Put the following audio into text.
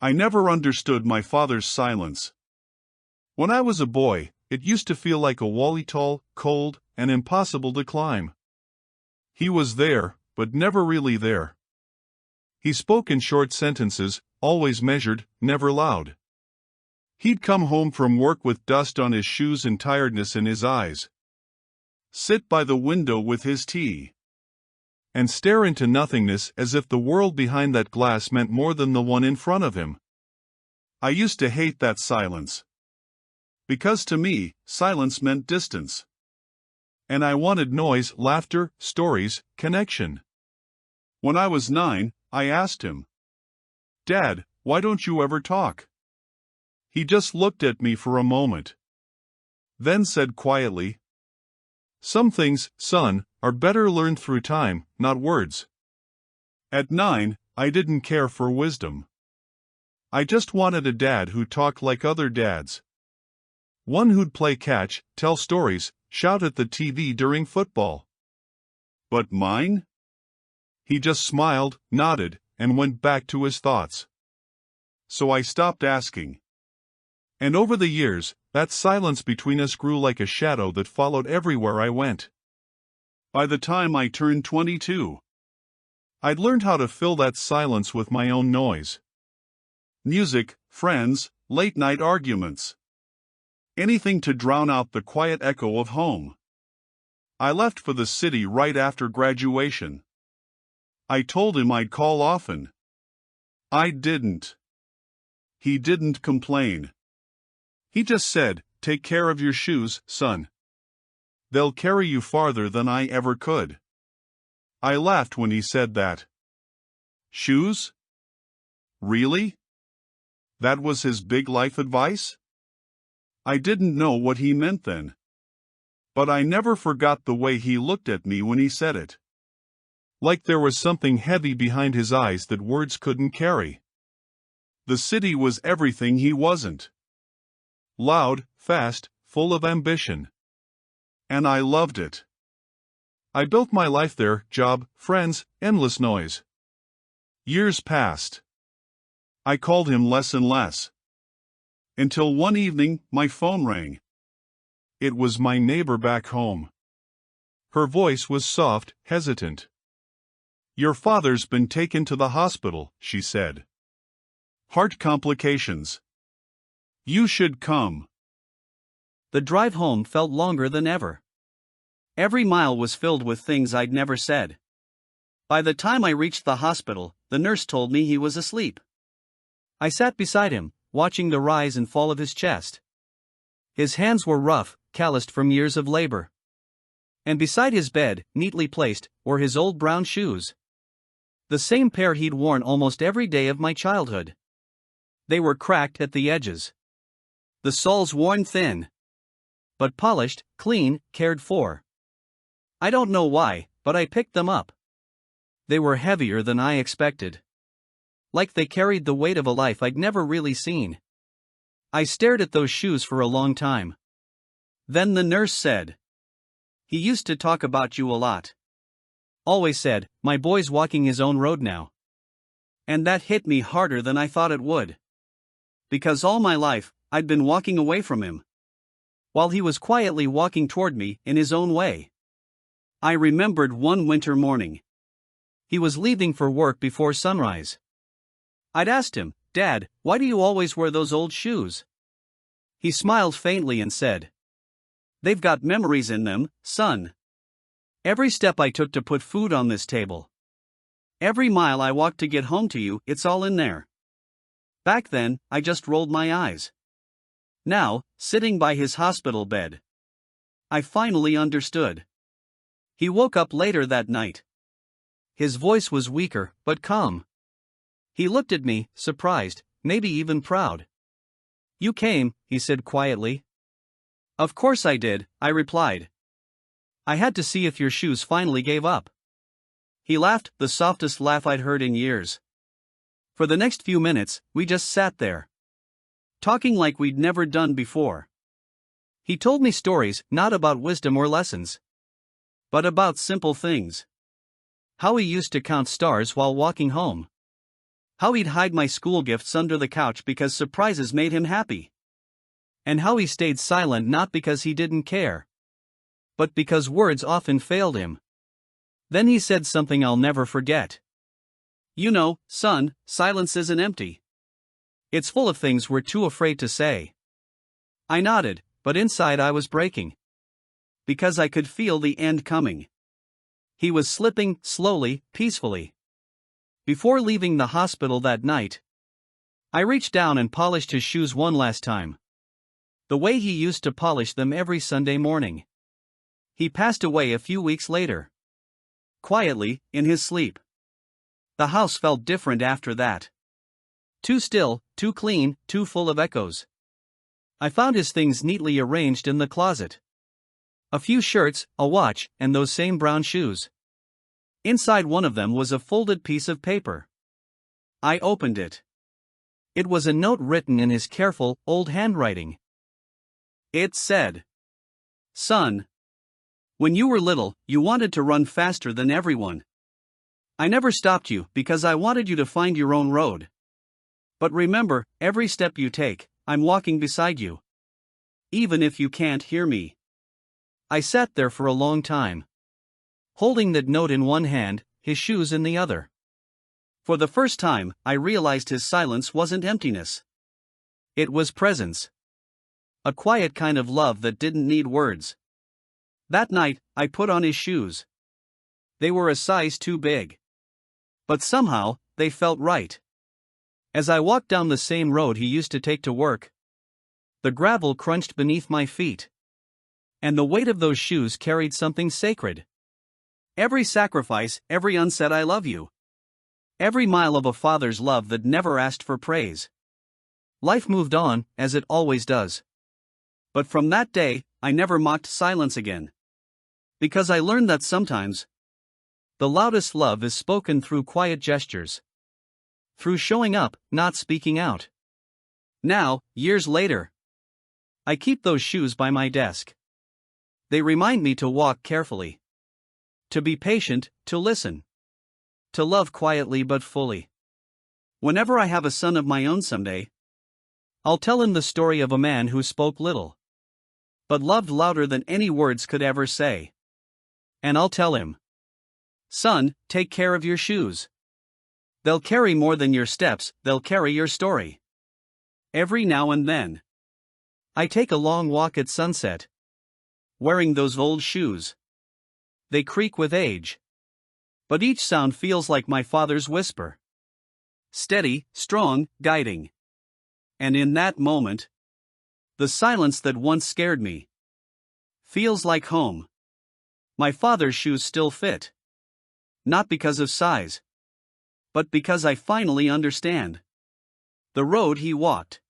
I never understood my father's silence. When I was a boy, it used to feel like a wall tall, cold, and impossible to climb. He was there, but never really there. He spoke in short sentences, always measured, never loud. He'd come home from work with dust on his shoes and tiredness in his eyes. Sit by the window with his tea. And stare into nothingness as if the world behind that glass meant more than the one in front of him. I used to hate that silence. Because to me, silence meant distance. And I wanted noise, laughter, stories, connection. When I was 9, I asked him, "Dad, why don't you ever talk?" He just looked at me for a moment. Then said quietly, "Some things, son, are better learned through time, not words." At 9, I didn't care for wisdom. I just wanted a dad who talked like other dads. One who'd play catch, tell stories, shout at the TV during football. But mine? He just smiled, nodded, and went back to his thoughts. So I stopped asking. And over the years, that silence between us grew like a shadow that followed everywhere I went. By the time I turned 22, I'd learned how to fill that silence with my own noise. Music, friends, late-night arguments. Anything to drown out the quiet echo of home. I left for the city right after graduation. I told him I'd call often. I didn't. He didn't complain. He just said, "Take care of your shoes, son. They'll carry you farther than I ever could." I laughed when he said that. Shoes? Really? That was his big life advice? I didn't know what he meant then. But I never forgot the way he looked at me when he said it. Like there was something heavy behind his eyes that words couldn't carry. The city was everything he wasn't. Loud, fast, full of ambition. And I loved it. I built my life there, job, friends, endless noise. Years passed. I called him less and less. Until one evening, my phone rang. It was my neighbor back home. Her voice was soft, hesitant. "Your father's been taken to the hospital," she said. "Heart complications. You should come." The drive home felt longer than ever. Every mile was filled with things I'd never said. By the time I reached the hospital, the nurse told me he was asleep. I sat beside him, watching the rise and fall of his chest. His hands were rough, calloused from years of labor. And beside his bed, neatly placed, were his old brown shoes. The same pair he'd worn almost every day of my childhood. They were cracked at the edges. The soles worn thin. But polished, clean, cared for. I don't know why, but I picked them up. They were heavier than I expected. Like they carried the weight of a life I'd never really seen. I stared at those shoes for a long time. Then the nurse said, "He used to talk about you a lot. Always said, 'My boy's walking his own road now.' And that hit me harder than I thought it would. Because all my life, I'd been walking away from him, while he was quietly walking toward me in his own way." I remembered one winter morning. He was leaving for work before sunrise. I'd asked him, "Dad, why do you always wear those old shoes?" He smiled faintly and said, "They've got memories in them, son. Every step I took to put food on this table. Every mile I walked to get home to you, it's all in there." Back then, I just rolled my eyes. Now, sitting by his hospital bed, I finally understood. He woke up later that night. His voice was weaker, but calm. He looked at me, surprised, maybe even proud. "You came," he said quietly. "Of course I did," I replied. "I had to see if your shoes finally gave up." He laughed, the softest laugh I'd heard in years. For the next few minutes, we just sat there, talking like we'd never done before. He told me stories, not about wisdom or lessons, but about simple things. How he used to count stars while walking home. How he'd hide my school gifts under the couch because surprises made him happy. And how he stayed silent not because he didn't care, but because words often failed him. Then he said something I'll never forget. "You know, son, silence isn't empty. It's full of things we're too afraid to say." I nodded, but inside I was breaking. Because I could feel the end coming. He was slipping, slowly, peacefully. Before leaving the hospital that night, I reached down and polished his shoes one last time. The way he used to polish them every Sunday morning. He passed away a few weeks later. Quietly, in his sleep. The house felt different after that. Too still, too clean, too full of echoes. I found his things neatly arranged in the closet. A few shirts, a watch, and those same brown shoes. Inside one of them was a folded piece of paper. I opened it. It was a note written in his careful, old handwriting. It said, "Son, when you were little, you wanted to run faster than everyone. I never stopped you because I wanted you to find your own road. But remember, every step you take, I'm walking beside you. Even if you can't hear me." I sat there for a long time, holding that note in one hand, his shoes in the other. For the first time, I realized his silence wasn't emptiness. It was presence. A quiet kind of love that didn't need words. That night, I put on his shoes. They were a size too big. But somehow, they felt right. As I walked down the same road he used to take to work, the gravel crunched beneath my feet. And the weight of those shoes carried something sacred. Every sacrifice, every unsaid "I love you." Every mile of a father's love that never asked for praise. Life moved on, as it always does. But from that day, I never mocked silence again. Because I learned that sometimes, the loudest love is spoken through quiet gestures. Through showing up, not speaking out. Now, years later, I keep those shoes by my desk. They remind me to walk carefully. To be patient, to listen. To love quietly but fully. Whenever I have a son of my own someday, I'll tell him the story of a man who spoke little, but loved louder than any words could ever say. And I'll tell him, "Son, take care of your shoes. They'll carry more than your steps, they'll carry your story." Every now and then, I take a long walk at sunset, wearing those old shoes. They creak with age. But each sound feels like my father's whisper. Steady, strong, guiding. And in that moment, the silence that once scared me feels like home. My father's shoes still fit. Not because of size, but because I finally understand the road he walked.